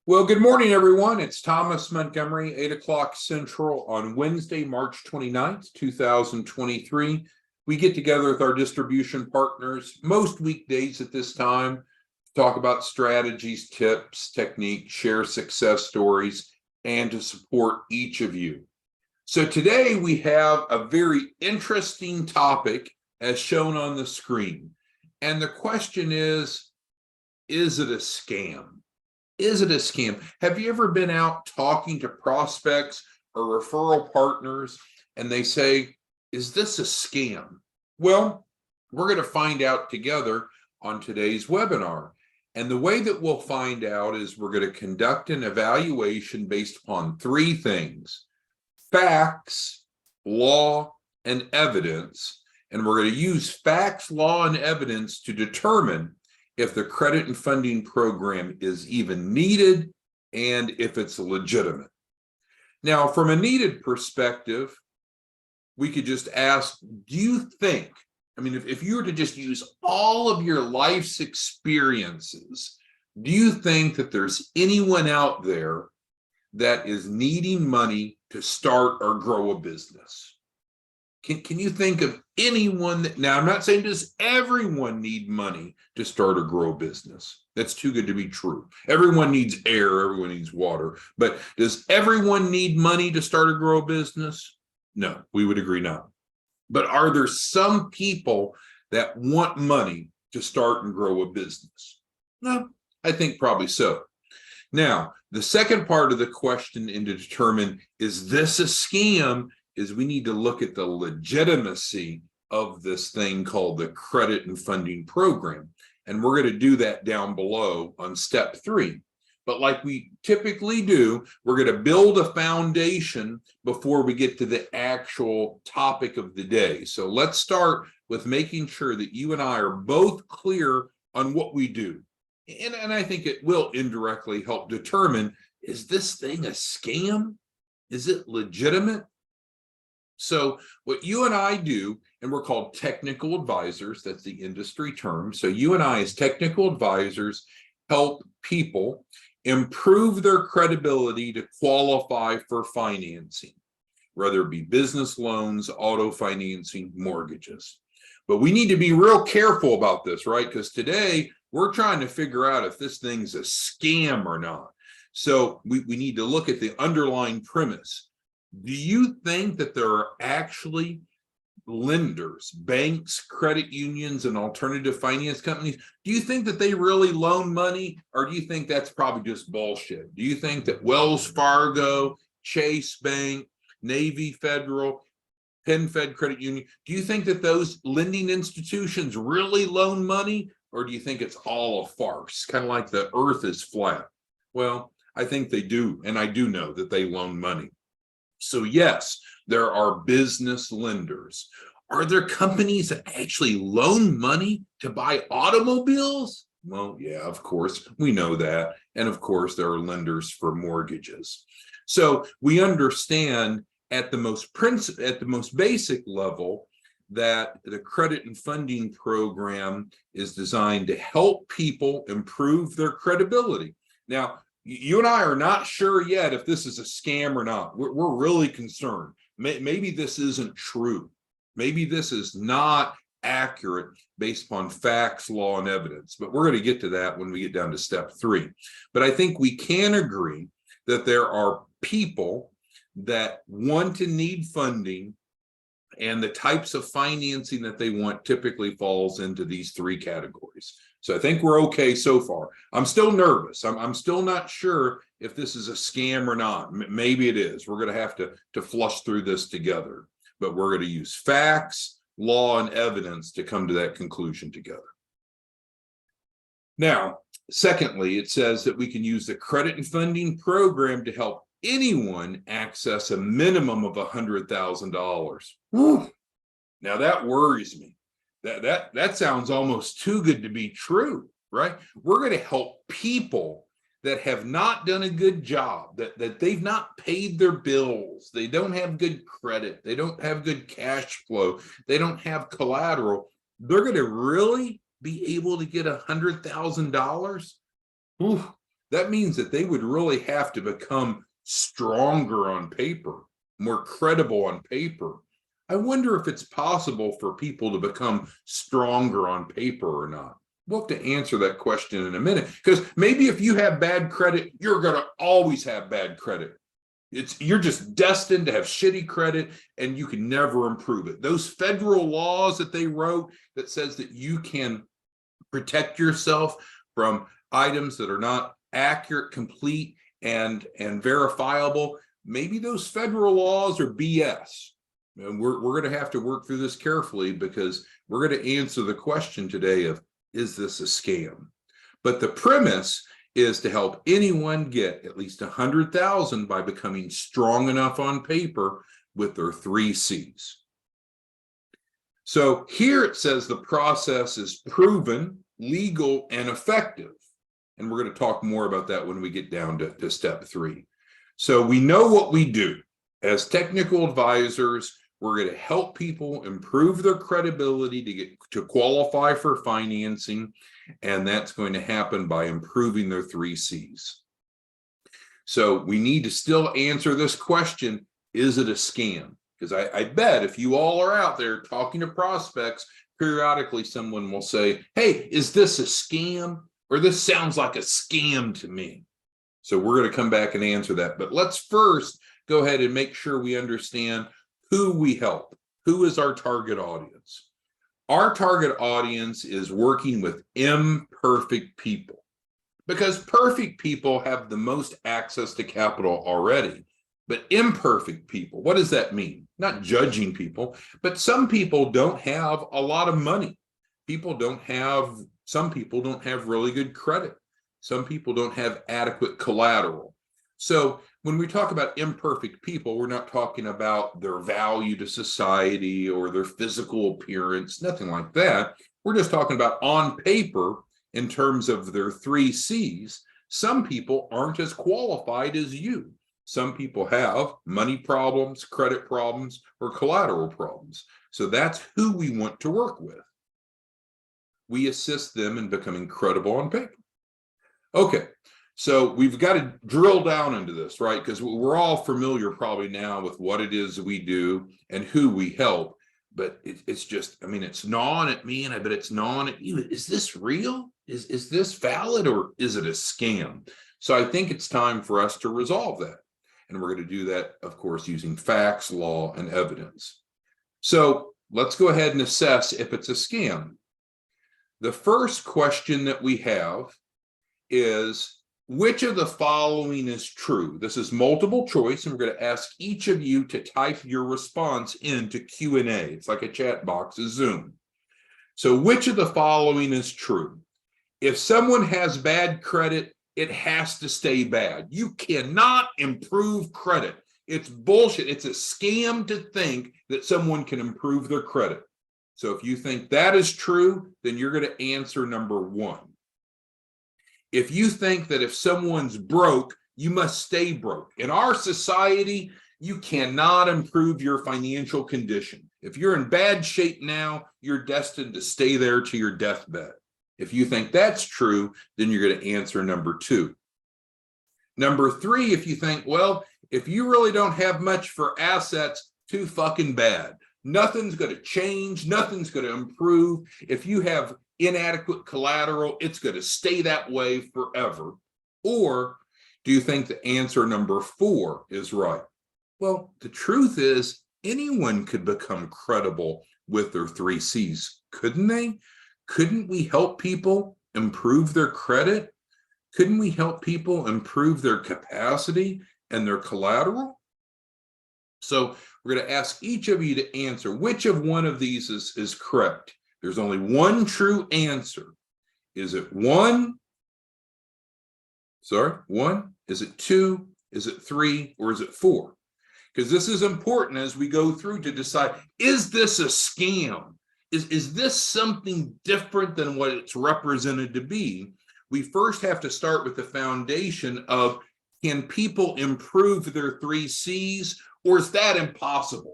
Well, good morning, everyone. It's Thomas Montgomery, 8 o'clock Central on Wednesday, March 29th, 2023. We get together with our distribution partners most weekdays at this time to talk about strategies, tips, techniques, share success stories, and to support each of you. So today we have a very interesting topic as shown on the screen. And the question is it a scam? Is it a scam? Have you ever been out talking to prospects or referral partners and they say, is this a scam? Well, we're going to find out together on today's webinar. And the way that we'll find out is we're going to conduct an evaluation based upon three things: facts, law, and evidence. And we're going to use facts, law, and evidence to determine if the credit and funding program is even needed and if it's legitimate. Now, from a needed perspective, we could just ask, do you think, if you were to just use all of your life's experiences, do you think that there's anyone out there that is needing money to start or grow a business? Can you think of anyone that, now I'm not saying does everyone need money to start or grow a business? That's too good to be true. Everyone needs air, everyone needs water, but does everyone need money to start or grow a business? No, we would agree not. But are there some people that want money to start and grow a business? No, I think probably so. Now, the second part of the question and to determine, is this a scam, is we need to look at the legitimacy of this thing called the credit and funding program. And we're going to do that down below on step 3. But like we typically do, we're going to build a foundation before we get to the actual topic of the day. So let's start with making sure that you and I are both clear on what we do. And I think it will indirectly help determine, is this thing a scam? Is it legitimate? So what you and I do, and we're called technical advisors, that's the industry term. So you and I as technical advisors help people improve their credibility to qualify for financing, whether it be business loans, auto financing, mortgages. But we need to be real careful about this, right? Because today we're trying to figure out if this thing's a scam or not. So we need to look at the underlying premise. Do you think that there are actually lenders, banks, credit unions, and alternative finance companies? Do you think that they really loan money, or do you think that's probably just bullshit? Do you think that Wells Fargo, Chase Bank, Navy Federal, PenFed Credit Union, do you think that those lending institutions really loan money, or do you think it's all a farce, kind of like the earth is flat? Well, I think they do, and I do know that they loan money. So yes, there are business lenders. Are there companies that actually loan money to buy automobiles? Well, yeah, of course, we know that. And of course, there are lenders for mortgages. So we understand at the most basic level that the credit and funding program is designed to help people improve their credibility. Now, you and I are not sure yet if this is a scam or not. We're really concerned. Maybe this isn't true. Maybe this is not accurate based upon facts, law, and evidence. But we're going to get to that when we get down to step 3. But I think we can agree that there are people that want to need funding, and the types of financing that they want typically falls into these 3 categories. So I think we're okay so far. I'm still nervous. I'm still not sure if this is a scam or not. Maybe it is. We're going to have to flush through this together. But we're going to use facts, law, and evidence to come to that conclusion together. Now, secondly, it says that we can use the credit and funding program to help anyone access a minimum of $100,000. Now that worries me. That sounds almost too good to be true, right? We're going to help people that have not done a good job, that they've not paid their bills, they don't have good credit, they don't have good cash flow, they don't have collateral. They're going to really be able to get $100,000? That means that they would really have to become stronger on paper, more credible on paper. I wonder if it's possible for people to become stronger on paper or not. We'll have to answer that question in a minute, because maybe if you have bad credit, you're going to always have bad credit. You're just destined to have shitty credit and you can never improve it. Those federal laws that they wrote that says that you can protect yourself from items that are not accurate, complete, and verifiable, maybe those federal laws are BS. And we're going to have to work through this carefully, because we're going to answer the question today of, is this a scam? But the premise is to help anyone get at least 100,000 by becoming strong enough on paper with their 3 C's. So here it says the process is proven, legal, and effective. And we're going to talk more about that when we get down to step 3. So we know what we do. As technical advisors, we're going to help people improve their credibility to qualify for financing, and that's going to happen by improving their 3 C's. So we need to still answer this question, is it a scam? Because I bet if you all are out there talking to prospects, periodically someone will say, hey, is this a scam? Or this sounds like a scam to me. So we're going to come back and answer that. But let's first go ahead and make sure we understand who we help. Who is our target audience? Our target audience is working with imperfect people, because perfect people have the most access to capital already. But imperfect people, what does that mean? Not judging people, but some people don't have a lot of money. Some people don't have really good credit. Some people don't have adequate collateral. So when we talk about imperfect people, we're not talking about their value to society or their physical appearance, nothing like that. We're just talking about on paper, in terms of their 3 C's, some people aren't as qualified as you. Some people have money problems, credit problems, or collateral problems. So that's who we want to work with. We assist them in becoming credible on paper. Okay, so we've got to drill down into this, right? Because we're all familiar probably now with what it is we do and who we help. But it's just, I mean, it's gnawing at me, and I bet it's gnawing at you. Is this real? Is this valid, or is it a scam? So I think it's time for us to resolve that. And we're going to do that, of course, using facts, law, and evidence. So let's go ahead and assess if it's a scam. The first question that we have is, which of the following is true? This is multiple choice, and we're going to ask each of you to type your response into Q&A. It's like a chat box of Zoom. So which of the following is true? If someone has bad credit, it has to stay bad. You cannot improve credit. It's bullshit. It's a scam to think that someone can improve their credit. So if you think that is true, then you're going to answer number 1. If you think that if someone's broke, you must stay broke. In our society, you cannot improve your financial condition. If you're in bad shape now, you're destined to stay there to your deathbed. If you think that's true, then you're going to answer number 2. Number 3, if you think, well, if you really don't have much for assets, too fucking bad. Nothing's going to change. Nothing's going to improve. If you have inadequate collateral, it's going to stay that way forever. Or do you think the answer number 4 is right? Well, the truth is, anyone could become credible with their 3 C's, couldn't they? Couldn't we help people improve their credit? Couldn't we help people improve their capacity and their collateral? So we're going to ask each of you to answer which of one of these is correct. There's only one true answer. Is it 1? Sorry, 1? Is it 2? Is it 3? Or is it 4? Because this is important as we go through to decide, is this a scam? Is this something different than what it's represented to be? We first have to start with the foundation of, can people improve their 3 C's, or is that impossible?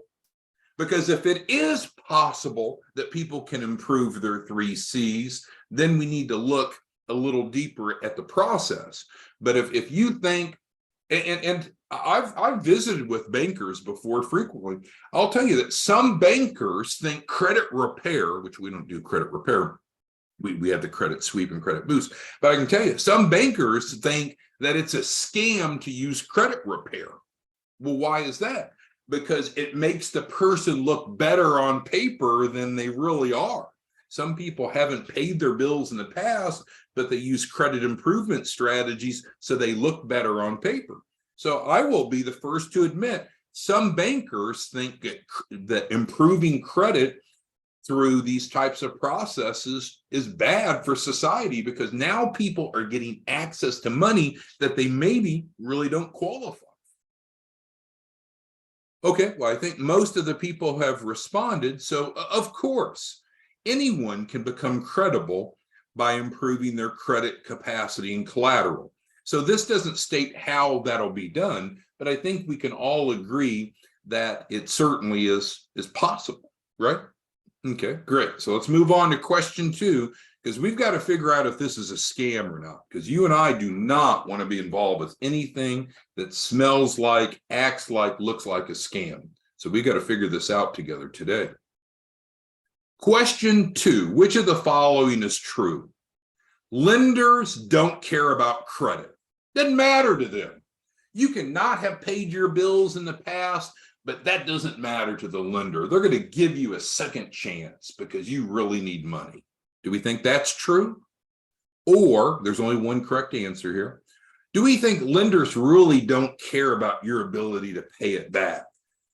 Because if it is possible that people can improve their 3 C's, then we need to look a little deeper at the process. But if you think, and I've visited with bankers before frequently, I'll tell you that some bankers think credit repair, which we don't do credit repair, we have the credit sweep and credit boost, but I can tell you some bankers think that it's a scam to use credit repair. Well, why is that? Because it makes the person look better on paper than they really are. Some people haven't paid their bills in the past, but they use credit improvement strategies so they look better on paper. So I will be the first to admit some bankers think that improving credit through these types of processes is bad for society, because now people are getting access to money that they maybe really don't qualify. Okay, well, I think most of the people have responded. So, of course, anyone can become credible by improving their credit capacity and collateral. So this doesn't state how that'll be done, but I think we can all agree that it certainly is possible, right? Okay, great. So let's move on to question 2, because we've got to figure out if this is a scam or not, because you and I do not want to be involved with anything that smells like, acts like, looks like a scam. So we got to figure this out together today. Question 2, which of the following is true? Lenders don't care about credit. Doesn't matter to them. You cannot have paid your bills in the past, but that doesn't matter to the lender. They're going to give you a second chance because you really need money. Do we think that's true? Or there's only one correct answer here. Do we think lenders really don't care about your ability to pay it back?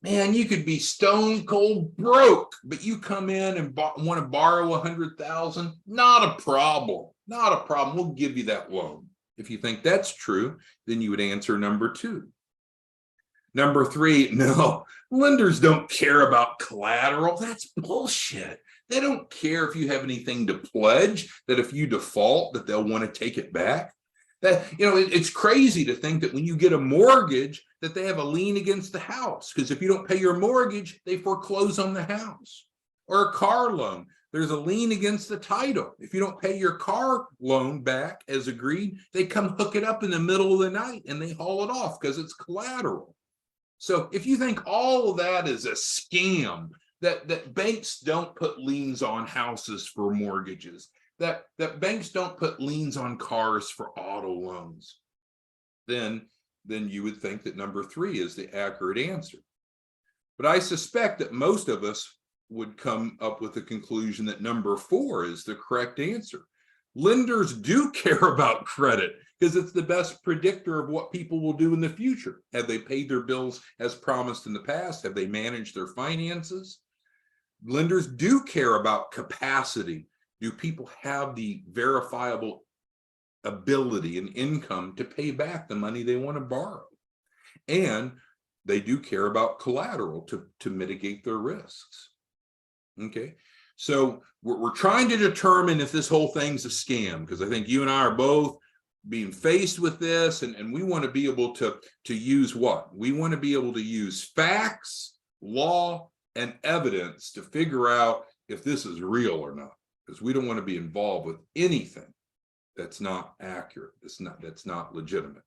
Man, you could be stone cold broke, but you come in and want to borrow $100,000. Not a problem. Not a problem. We'll give you that loan. If you think that's true, then you would answer number 2. Number 3, no, lenders don't care about collateral. That's bullshit. They don't care if you have anything to pledge, that if you default, that they'll want to take it back. That, it's crazy to think that when you get a mortgage, that they have a lien against the house, because if you don't pay your mortgage, they foreclose on the house. Or a car loan, there's a lien against the title. If you don't pay your car loan back as agreed, they come hook it up in the middle of the night and they haul it off because it's collateral. So if you think all of that is a scam, that banks don't put liens on houses for mortgages, that banks don't put liens on cars for auto loans, then you would think that number 3 is the accurate answer. But I suspect that most of us would come up with the conclusion that number 4 is the correct answer. Lenders do care about credit because it's the best predictor of what people will do in the future. Have they paid their bills as promised in the past? Have they managed their finances? Lenders do care about capacity. Do people have the verifiable ability and income to pay back the money they want to borrow? And they do care about collateral to mitigate their risks. Okay, so we're trying to determine if this whole thing's a scam, because I think you and I are both being faced with this, and we want to be able to use what? We want to be able to use facts, law, and evidence to figure out if this is real or not, because we don't want to be involved with anything that's not accurate, that's not legitimate.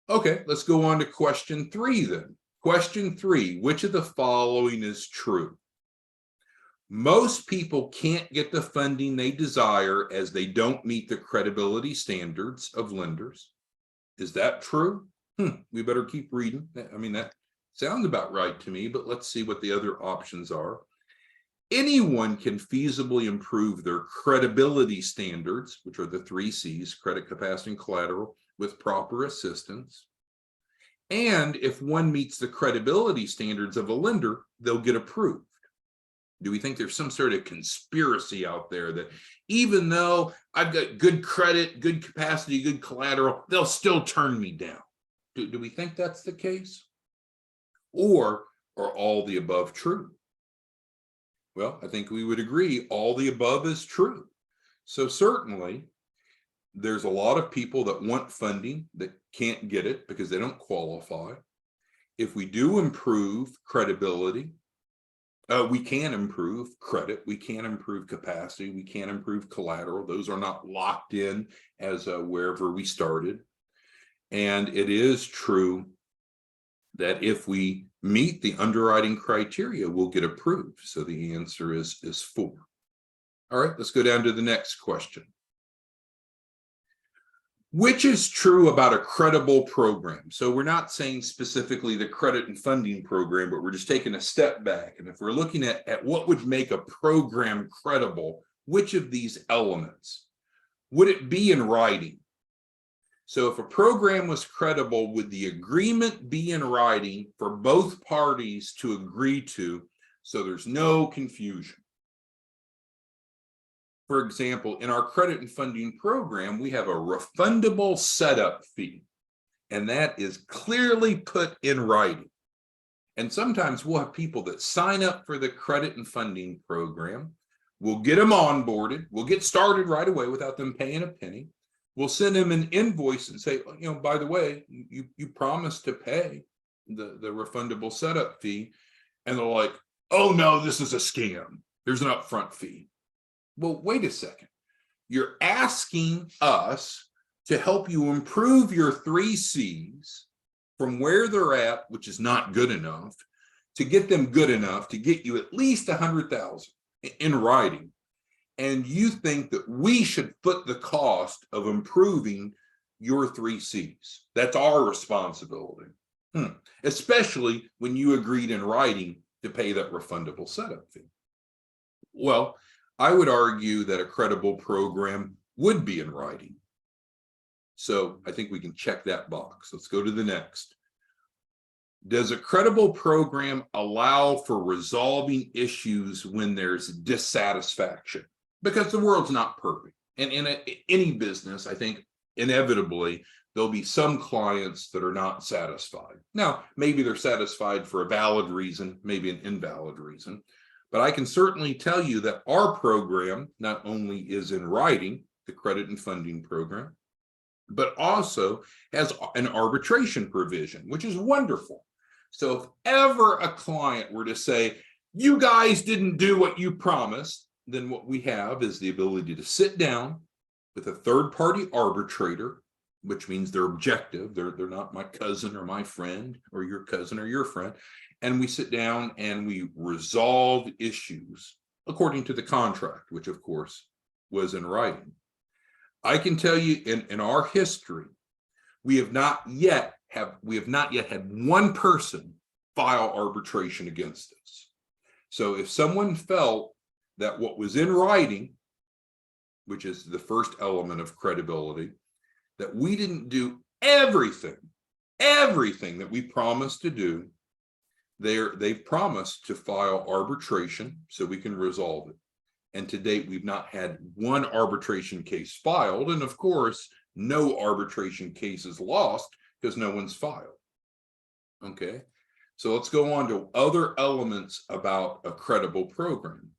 Okay, let's go on to question 3 then. Question 3, which of the following is true? Most people can't get the funding they desire as they don't meet the credibility standards of lenders. Is that true? We better keep reading. I mean, that sounds about right to me, but let's see what the other options are. Anyone can feasibly improve their credibility standards, which are the 3 C's, credit, capacity, and collateral, with proper assistance. And if one meets the credibility standards of a lender, they'll get approved. Do we think there's some sort of conspiracy out there that even though I've got good credit, good capacity, good collateral, they'll still turn me down? Do we think that's the case? Or are all the above true? Well, I think we would agree all the above is true. So certainly there's a lot of people that want funding that can't get it because they don't qualify. If we do improve credibility, We can improve credit, we can improve capacity, we can improve collateral. Those are not locked in as wherever we started. And it is true that if we meet the underwriting criteria, we'll get approved. So the answer is 4. All right, let's go down to the next question. Which is true about a credible program? So we're not saying specifically the credit and funding program, but we're just taking a step back. And if we're looking at what would make a program credible, which of these elements would it be in writing? So if a program was credible, would the agreement be in writing for both parties to agree to, so there's no confusion? For example, in our credit and funding program, we have a refundable setup fee, and that is clearly put in writing. And sometimes we'll have people that sign up for the credit and funding program. We'll get them onboarded. We'll get started right away without them paying a penny. We'll send them an invoice and say, by the way, you promised to pay the refundable setup fee. And they're like, oh no, this is a scam. There's an upfront fee. Well, wait a second. You're asking us to help you improve your 3 C's from where they're at, which is not good enough, to get them good enough to get you at least 100,000 in writing. And you think that we should foot the cost of improving your 3 C's. That's our responsibility. Especially when you agreed in writing to pay that refundable setup fee. Well, I would argue that a credible program would be in writing. So I think we can check that box. Let's go to the next. Does a credible program allow for resolving issues when there's dissatisfaction? Because the world's not perfect. And in any business, I think inevitably there'll be some clients that are not satisfied. Now, maybe they're satisfied for a valid reason, maybe an invalid reason. But I can certainly tell you that our program not only is in writing, the credit and funding program, but also has an arbitration provision, which is wonderful. So if ever a client were to say, you guys didn't do what you promised, then what we have is the ability to sit down with a third-party arbitrator, which means they're objective. They're not my cousin or my friend or your cousin or your friend. And we sit down and we resolve issues according to the contract, which of course was in writing. I can tell you in our history, we have not yet had one person file arbitration against us. So if someone felt that what was in writing, which is the first element of credibility, that we didn't do everything that we promised to do, they've promised to file arbitration so we can resolve it. And to date, we've not had one arbitration case filed. And of course, no arbitration case is lost because no one's filed. Okay, so let's go on to other elements about a credible program.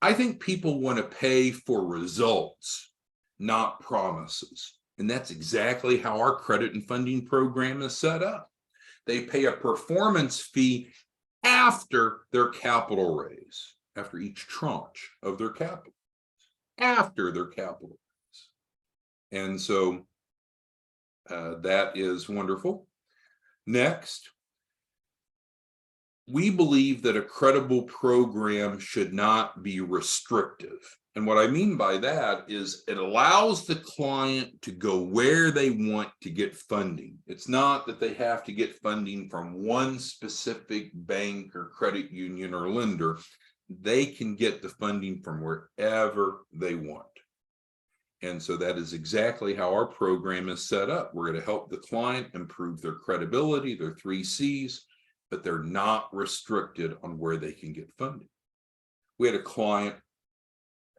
I think people want to pay for results, not promises. And that's exactly how our credit and funding program is set up. They pay a performance fee after their capital raise, after each tranche of their capital, after their capital raise. And so that is wonderful. Next, we believe that a credible program should not be restrictive. And what I mean by that is it allows the client to go where they want to get funding. It's not that they have to get funding from one specific bank or credit union or lender. They can get the funding from wherever they want. And so that is exactly how our program is set up. We're going to help the client improve their credibility, their 3 C's, but they're not restricted on where they can get funding. We had a client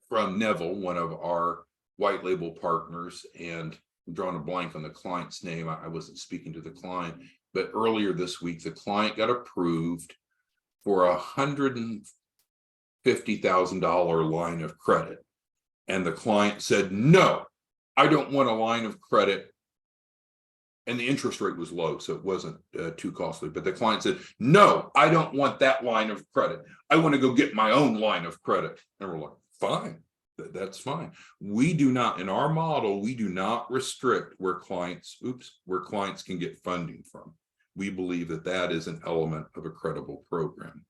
from Neville, one of our white label partners, and I'm drawing a blank on the client's name. I wasn't speaking to the client, but earlier this week, the client got approved for a $150,000 line of credit. And the client said, no, I don't want a line of credit and the interest rate was low, so it wasn't too costly. But the client said, no, I don't want that line of credit. I want to go get my own line of credit. And we're like, fine, that's fine. We do not, in our model, we do not restrict where clients can get funding from. We believe that that is an element of a credible program.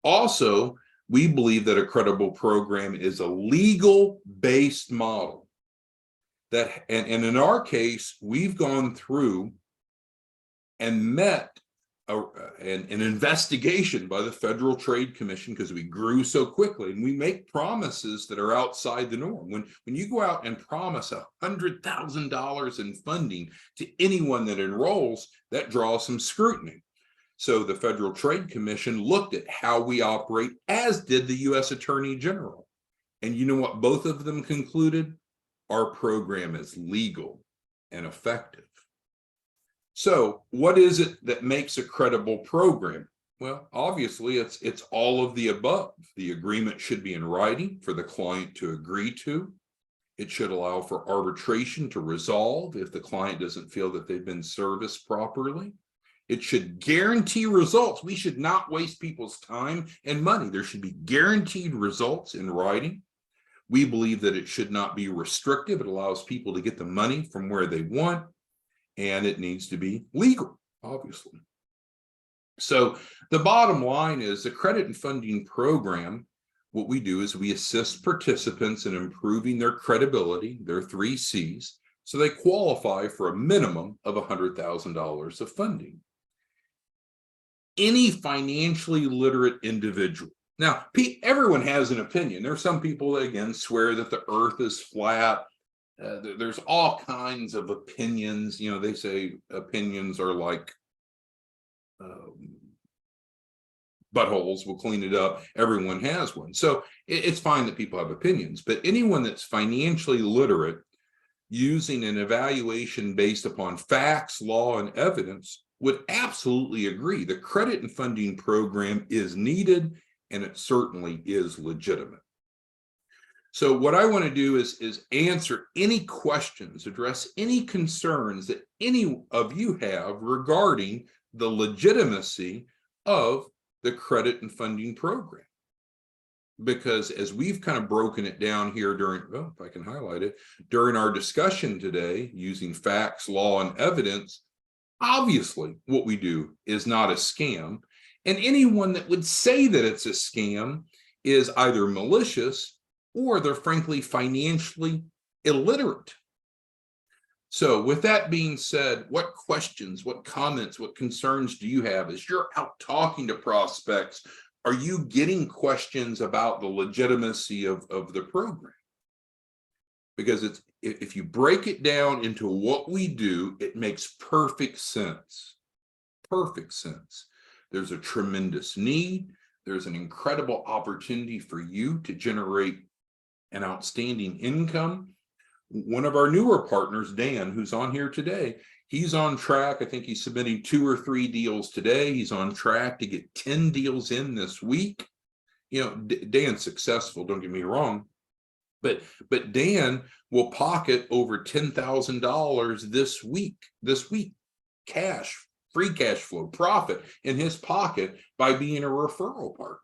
Also, we believe that a credible program is a legal-based model. That, and in our case, we've gone through and met an investigation by the Federal Trade Commission because we grew so quickly, and we make promises that are outside the norm. When you go out and promise $100,000 in funding to anyone that enrolls, that draws some scrutiny. So the Federal Trade Commission looked at how we operate, as did the U.S. Attorney General. And you know what both of them concluded? Our program is legal and effective. So what is it that makes a credible program? Well, obviously, it's all of the above. The agreement should be in writing for the client to agree to. It should allow for arbitration to resolve if the client doesn't feel that they've been serviced properly. It should guarantee results. We should not waste people's time and money. There should be guaranteed results in writing. We believe that it should not be restrictive. It allows people to get the money from where they want, and it needs to be legal, obviously. So the bottom line is the credit and funding program, what we do is we assist participants in improving their credibility, their 3 C's, so they qualify for a minimum of $100,000 of funding. Any financially literate individual. Now, everyone has an opinion. There are some people that, again, swear that the earth is flat. There's all kinds of opinions. You know, they say opinions are like buttholes. We'll clean it up. Everyone has one. So it's fine that people have opinions. But anyone that's financially literate, using an evaluation based upon facts, law, and evidence, would absolutely agree the credit and funding program is needed, and it certainly is legitimate. So what I want to do is answer any questions, address any concerns that any of you have regarding the legitimacy of the credit and funding program. Because as we've kind of broken it down here during, well, if I can highlight it, during our discussion today, using facts, law, and evidence, obviously what we do is not a scam. And anyone that would say that it's a scam is either malicious or they're frankly financially illiterate. So with that being said, what questions, what comments, what concerns do you have as you're out talking to prospects? Are you getting questions about the legitimacy of the program? Because if you break it down into what we do, it makes perfect sense. Perfect sense. There's a tremendous need. There's an incredible opportunity for you to generate an outstanding income. One of our newer partners, Dan, who's on here today, he's on track. I think he's submitting 2 or 3 deals today. He's on track to get 10 deals in this week. You know, Dan's successful, don't get me wrong. But Dan will pocket over $10,000 this week, cash, free cash flow, profit in his pocket by being a referral partner.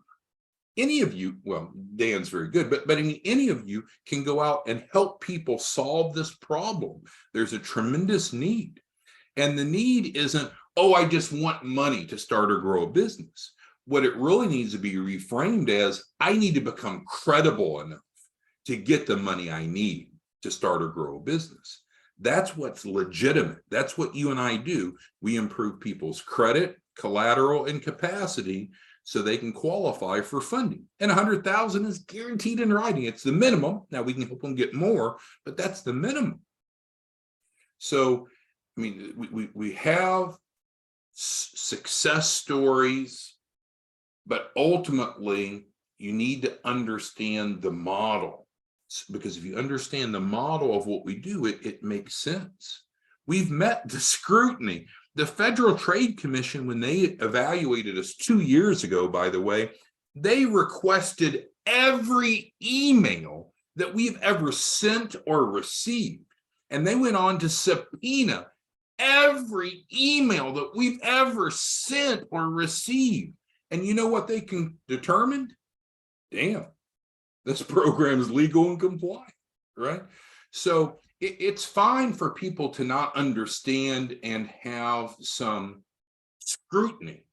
Any of you, well, Dan's very good, but I mean, any of you can go out and help people solve this problem. There's a tremendous need. And the need isn't, oh, I just want money to start or grow a business. What it really needs to be reframed as, I need to become credible enough to get the money I need to start or grow a business. That's what's legitimate. That's what you and I do. We improve people's credit, collateral, and capacity so they can qualify for funding. And $100,000 is guaranteed in writing. It's the minimum. Now we can help them get more, but that's the minimum. So, I mean, we have success stories, but ultimately you need to understand the model. Because if you understand the model of what we do, it makes sense. We've met the scrutiny. The Federal Trade Commission, when they evaluated us 2 years ago, by the way, they requested every email that we've ever sent or received. And they went on to subpoena every email that we've ever sent or received. And you know what they determined? Damn, this program is legal and compliant, right? So it's fine for people to not understand and have some scrutiny.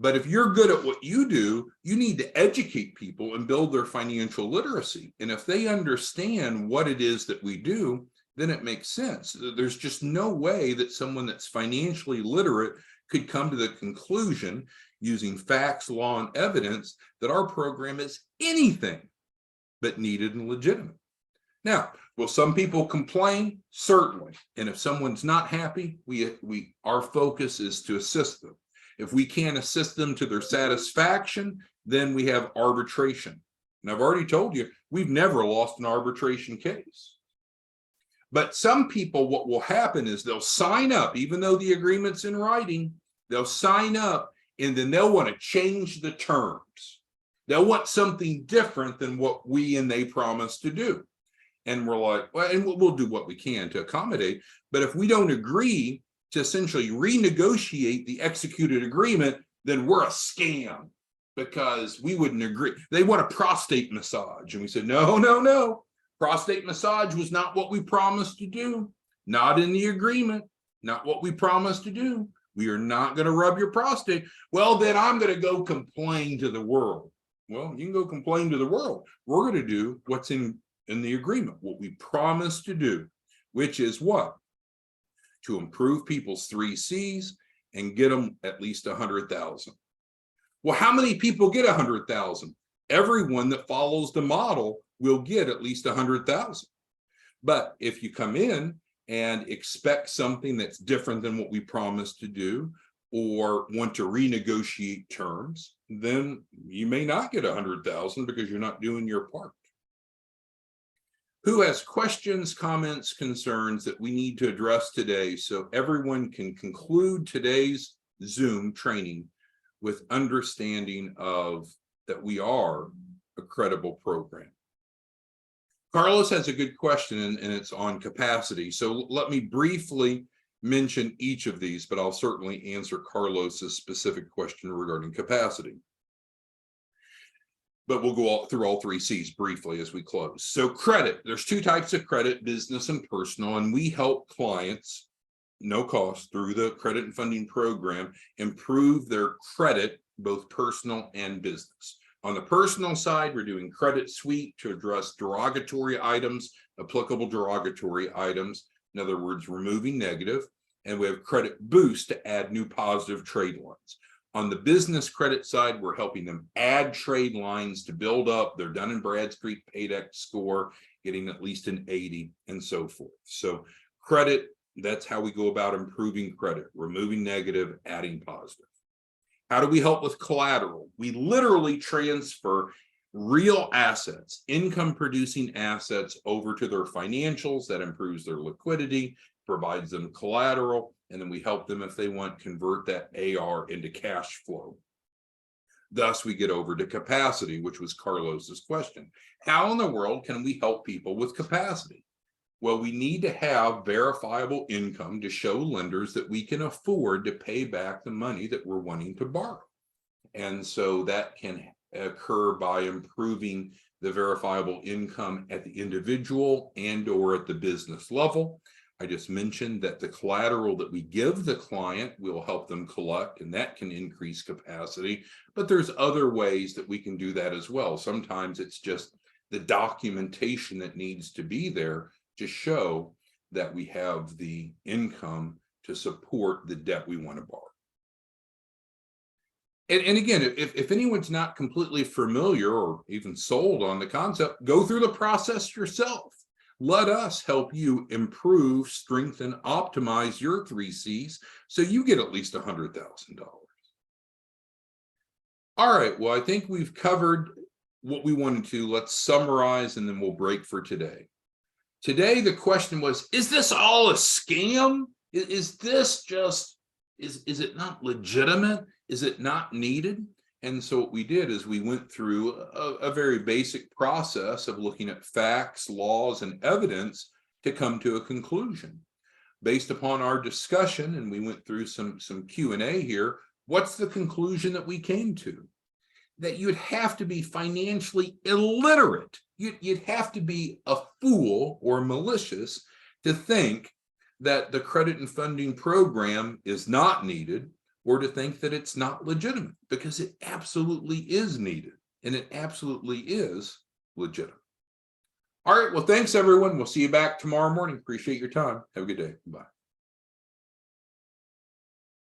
But if you're good at what you do, you need to educate people and build their financial literacy. And if they understand what it is that we do, then it makes sense. There's just no way that someone that's financially literate could come to the conclusion using facts, law, and evidence that our program is anything but needed and legitimate. Now, will some people complain? Certainly. And if someone's not happy, our focus is to assist them. If we can't assist them to their satisfaction, then we have arbitration. And I've already told you, we've never lost an arbitration case. But some people, what will happen is they'll sign up, even though the agreement's in writing, they'll sign up and then they'll want to change the terms. They'll want something different than what we and they promised to do. And we're like, well, and we'll do what we can to accommodate. But if we don't agree to essentially renegotiate the executed agreement, then we're a scam because we wouldn't agree. They want a prostate massage. And we said, no, no, no. Prostate massage was not what we promised to do. Not in the agreement. Not what we promised to do. We are not going to rub your prostate. Well, then I'm going to go complain to the world. Well, you can go complain to the world. We're going to do what's in the agreement, what we promised to do, which is what? To improve people's 3 C's and get them at least 100,000. Well, how many people get 100,000? Everyone that follows the model will get at least 100,000. But if you come in and expect something that's different than what we promised to do, or want to renegotiate terms, then you may not get 100,000 because you're not doing your part. Who has questions, comments, concerns that we need to address today so everyone can conclude today's Zoom training with understanding of that we are a credible program? Carlos has a good question, and it's on capacity. So let me briefly mention each of these, but I'll certainly answer Carlos's specific question regarding capacity. But we'll go through all 3 C's briefly as we close. So credit, there's 2 types of credit, business and personal, and we help clients, no cost, through the credit and funding program, improve their credit, both personal and business. On the personal side, we're doing Credit Suite to address derogatory items, applicable derogatory items, in other words, removing negative, and we have Credit Boost to add new positive trade lines. On the business credit side, we're helping them add trade lines to build up their Dun & Bradstreet Paydex score, getting at least an 80 and so forth. So credit, that's how we go about improving credit, removing negative, adding positive. How do we help with collateral? We literally transfer real assets, income producing assets over to their financials. That improves their liquidity, provides them collateral, and then we help them if they want convert that AR into cash flow. Thus, we get over to capacity, which was Carlos's question. How in the world can we help people with capacity? Well, we need to have verifiable income to show lenders that we can afford to pay back the money that we're wanting to borrow. And so that can occur by improving the verifiable income at the individual and or at the business level. I just mentioned that the collateral that we give the client will help them collect, and that can increase capacity. But there's other ways that we can do that as well. Sometimes it's just the documentation that needs to be there to show that we have the income to support the debt we want to borrow. And again, if anyone's not completely familiar or even sold on the concept, go through the process yourself. Let us help you improve, strengthen, optimize your 3 C's so you get at least $100,000. All right, well, I think we've covered what we wanted to. Let's summarize and then we'll break for today. Today, the question was, is this all a scam? Is this just, is it not legitimate? Is it not needed? And so what we did is we went through a very basic process of looking at facts, laws, and evidence to come to a conclusion. Based upon our discussion, and we went through some Q&A here, what's the conclusion that we came to? That you'd have to be financially illiterate. You'd have to be a fool or malicious to think that the credit and funding program is not needed, or to think that it's not legitimate, because it absolutely is needed and it absolutely is legitimate. All right, well, thanks everyone. We'll see you back tomorrow morning. Appreciate your time. Have a good day. Bye.